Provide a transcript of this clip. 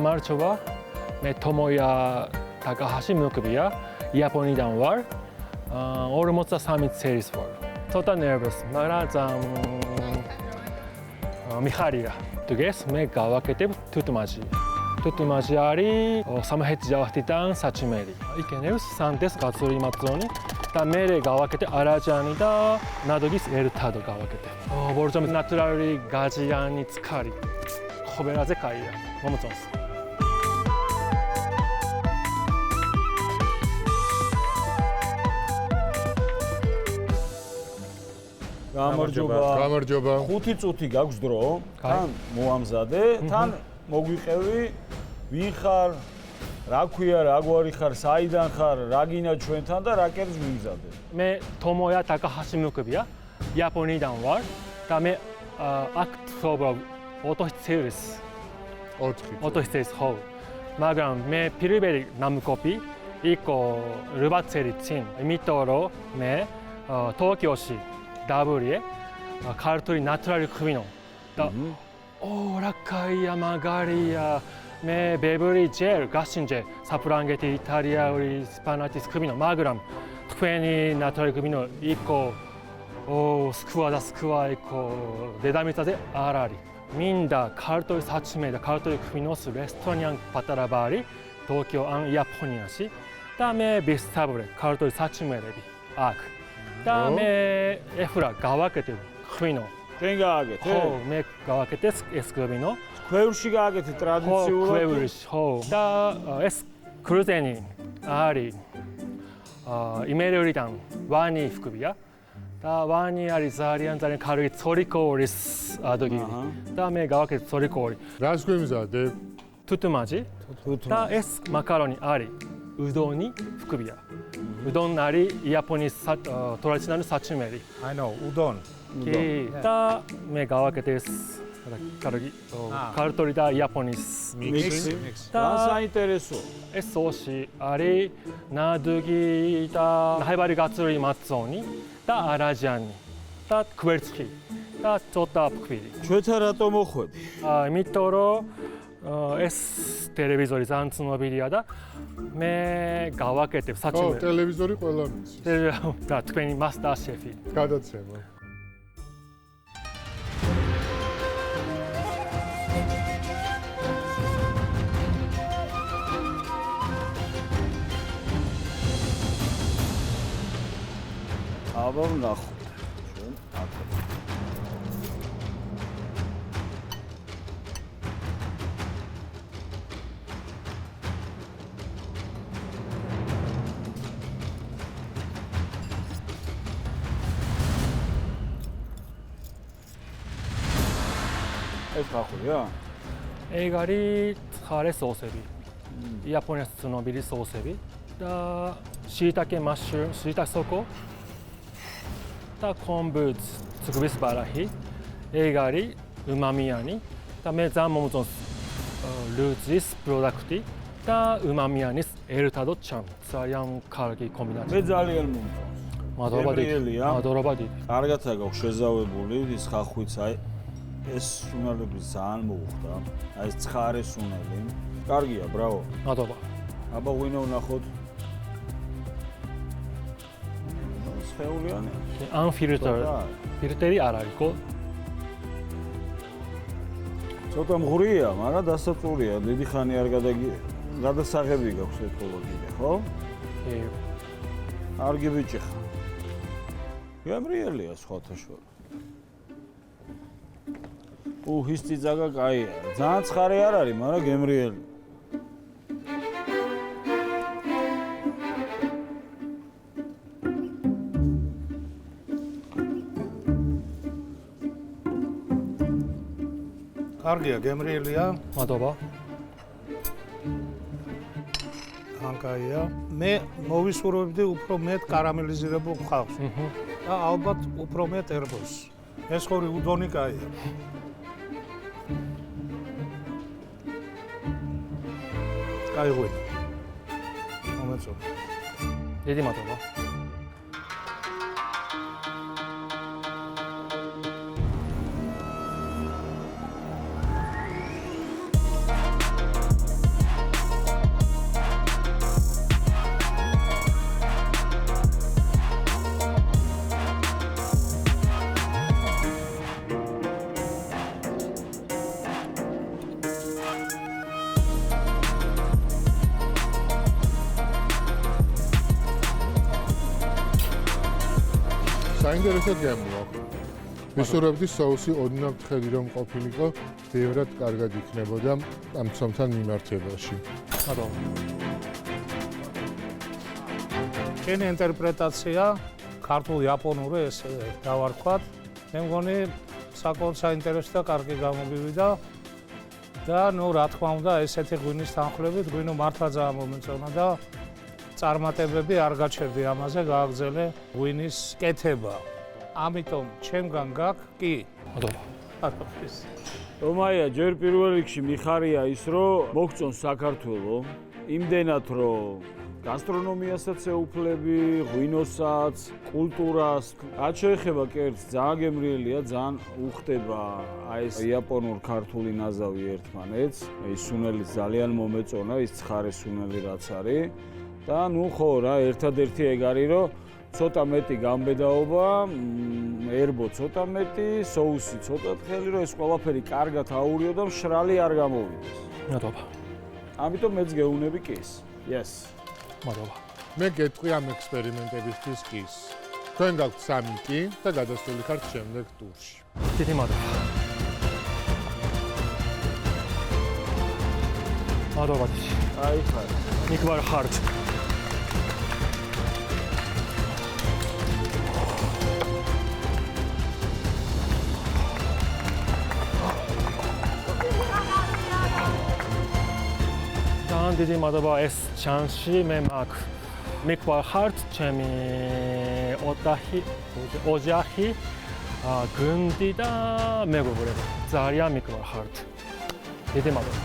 გამარჯობა. მე თომოია ტაკაჰაში მოკბია. იაპონიიდან ვარ. 43 წლის ვარ. ცოტა nervous, მაგრამ მიხარია. დღეს მე გავაკეთებ თუთმაჟი. თუთმაჟი არის სამხეთი ჯავახტიდან საჩიმერი. იქნებს სანდეს გაწური მაწონი და მე გავაკეთე არაჯანი და ნადუგის ერთად გავაკეთე. ბორჯომი ნატურალური გაჟიანი წყარი. ხობერაზე კაია. მომწონს. გამარჯობა. 5 წუთი გაქვს დრო. თან მოამზადე, თან მოგვიყევი ვინ ხარ, რა ქვია, რა გვარი ხარ, საიდან ხარ, რა გინდა ჩვენთან და რა კერძს მივზადე. მე თომოია ტაკაჰაში მოკბია. იაპონიიდან ვარ და მე აქ ცხოვრობ 4 წელს. 4 წელს ხო. მაგრამ მე პირველი ნამკოპი იყო 8 წელი წინ. იმიტომ რომ მე ტოკიოში დავურიე ქართული ნატურალი ღვინო და რა კაია მაგარია მე ბევრი ჯერ გასინჯე საფრანგეთი იტალიური ესპანეთის ღვინო მაგრამ თქვენი ნატურალი ღვინო იყო სქვა იყო დედამიწაზე არ არის მინდა ქართული საჩმე და ქართული ღვინოს რესტორანი პატარა ბარი ტოკიო ან იაპონიაში და მე ვისწავლე ქართული საჩმერები აქ და მე ეხლა გავაკეთე ღვინო. შენ გააკეთე? ხო, მე გავაკეთე ეს ღვინო. ქვევრში გააკეთე ტრადიციულად? ხო, ქვევრში, ხო. და ეს კრუზენი არის იმერიორიდან ვანი ჰქვია. და ვანი არის ძალიან კარგი ცორიკორის ადოგი. და მე გავაკეთე ცორიკორი. რას გვიმზადე? თუთმაჟი. და ეს მაკარონი არის უდონი ჰქვია. უდონ არის იაპონიის ტრადიციული საჩიმერი. I know, udon. და მე გავაკეთე ეს კარგი ქართული და იაპონიის მიქსი. და საინტერესო. ეს სოში არის ნადუგი და ნაიბარი გაწური მაწონი და არაჯანი და კვერცხი და ცოტა ფქვილი. ჩვენთან რატო მოხვედი? იმიტომ რომ ეს ტელევიზორი ძალიან ცნობილია და მე გავაკეთებ საჩიმერს. ხო, ტელევიზორი ყველა მის. და თქვენი მასტარ შეფი. გადაცემა. აბა ვნახოთ. ჩვენ აქ. ეს ხახულია? ეგ არის ცხარე სოუსები. იაპონიის ცნობილი სოუსები და შიიტაკე მაშრუმ, შიიტაკე სოკო და კომბუც, ზღვის ბარაჰი. ეგ არის უმამიანი და მე ძალიან მომწონს ლუძის პროდუქტი და უმამიანის ერთადო ჩამ. ძალიან კარგი კომბინაცია. მე ძალიან მომწონს. მადლობა დიდი. მადლობა დიდი. კარგაცა გაქვს შეზავებული ის ხახვიც აი ეს სუნელები ძალიან მოუხდა. აი ეს ცხარე სუნელი. კარგია, ბრავო. მადლობა. აბა ღვინო ვნახოთ. სხეულიანი. ან ფილტერი არ არისო? ცოტა მღვრია, მაგრამ დასაწურია. დიდი ხანი არ გადასაღები გაქვს ეკოლოგია, ხო? არ გიბიჭი ხარ. გემრიელია სხვათა შორის. ის წიძაგა კაია. ძალიან ცხარე არ არის, მაგრამ გემრიელი. კარგია, გემრიელია. მადლობა. კაია. მე მოვისურვებდი უფრო მეტ კარამელიზირებულ ხალხს. და ალბათ უფრო მეტ ერბოს. ეს ხორი უდონი კაია. კაი ღვინო. მომეწონა. დიდი მადლობა. საინტერესო გემოა. ვისურვებდი соуსი ოდნავ თხელი რომ ყოფილიყო, ბევრად კარგად იქნებოდა ამ ცომთან მიმართებაში. მადლობა. შენი ინტერპრეტაცია ქართულ-იაპონური ესე დავარქვათ. მე მგონი საკმაოდ საინტერესო და კარგი გამოგივიდა და ნუ რა თქმა უნდა ესეთი ღვინის თანხლებით ღვინო მართლა ძალიან მომეწონა და წარმატებები არ გაჩერდი ამაზე გააგრძელე ღვინის კეთება. ამიტომ ჩემგან გაქვს კი. მადლობა. რომაია ჯერ პირველ რიგში მიხარია ის რომ მოგწონს საქართველო იმდენად რომ გასტრონომიასაც ეუფლები, ღვინოსაც, კულტურას. რაც შეეხება კერძს, ძალიან გემრიელია, ძალიან უხდება აი ეს იაპონურ-ქართული ნაზავი ერთმანეთს. ის სუნელი ძალიან მომეწონა, ის ცხარე სუნელი რაც არის. და ნუ ხო რა, ერთადერთი ეგ არის რომ ცოტა მეტი გამბედაობა, ერბო ცოტა მეტი, соуსი ცოტა თხელი, რომ ეს ყველაფერი კარგად აურიო და მშრალი არ გამოვიდეს. მადლობა. ამიტომ მეც გეუნები კის. Yes. მადლობა. მე გეტყვი ამ ექსპერიმენტებისთვის კის. თქვენ გაქვთ 3 კი და გადასული ხართ შემდეგ ტურში. დიდი მადლობა. მადლობა. აი ხარ. მიკвар ხართ. ძალიან დიდი მადლობა ეს ჩანსში მე მაქვს. მიკвар ხართ ჩემი ოჯახი, გუნდი და მეგობრები. ძალიან მიკвар ხართ. დიდი მადლობა.